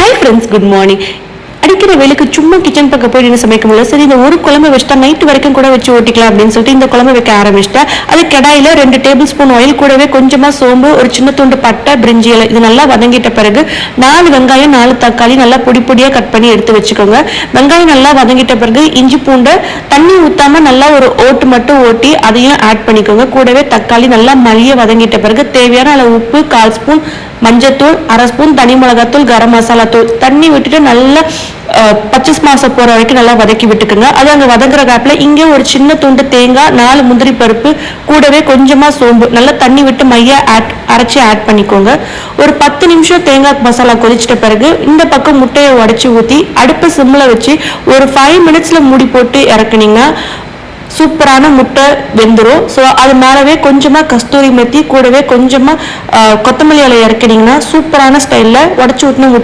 Hi friends, good morning. அடிக்கிற வேலைக்கு சும்மா கிச்சன் பக்கம் போய் நின்று சமைக்க முடியல. சரி, இந்த ஒரு குழம்பு வச்சுட்டா நைட்டு வரைக்கும் கூட வச்சு ஓட்டிக்கலாம் அப்படின்னு சொல்லிட்டு இந்த குழம்பு வைக்க ஆரம்பிச்சிட்டேன். அது கடாயில 2 டேபிள் ஸ்பூன் ஆயில், கூடவே கொஞ்சமா சோம்பு, ஒரு சின்ன துண்டு பட்டை, பிரிஞ்சி இலை இது நல்லா வதங்கிட்ட பிறகு 4 வெங்காயம் 4 தக்காளி நல்லா பொடி பொடியா கட் பண்ணி எடுத்து வச்சுக்கோங்க. வெங்காயம் நல்லா வதங்கிட்ட பிறகு இஞ்சி பூண்டை தண்ணி ஊத்தாம நல்லா ஒரு ஓட்டு மட்டும் ஓட்டி அதையும் ஆட் பண்ணிக்கோங்க. கூடவே தக்காளி நல்லா மழிய வதங்கிட்ட பிறகு தேவையான அளவு உப்பு, 1/4 ஸ்பூன் மஞ்சத்தூள், 1/2 ஸ்பூன் தனி மிளகாத்தூள், கரம் மசாலா தூள் தண்ணி விட்டுட்டு நல்லா பச்சை மாசம் போற வரைக்கும் நல்லா வதக்கி விட்டுக்குங்க. அது அங்க வதங்குற கேப்ல இங்கே ஒரு சின்ன துண்டு தேங்காய், 4 முந்திரி பருப்பு, கூடவே கொஞ்சமா சோம்பு நல்லா தண்ணி விட்டு மையா அரைச்சி ஆட் பண்ணிக்கோங்க. ஒரு 10 நிமிஷம் தேங்காய் மசாலா கொதிச்சிட்ட பிறகு இந்த பக்கம் முட்டையை உடைச்சி ஊற்றி அடுப்பு சிம்ல வச்சு ஒரு 5 மினிட்ஸ்ல மூடி போட்டு இறக்குனீங்கன்னா சூப்பரான முட்டை வெந்துடும். ஸோ அது மேலவே கொஞ்சமா கஸ்தூரி மெத்தி, கூடவே கொஞ்சமா கொத்தமல்லி இலை இறக்கினீங்கன்னா சூப்பரான ஸ்டைல்ல உடச்சி ஊற்றின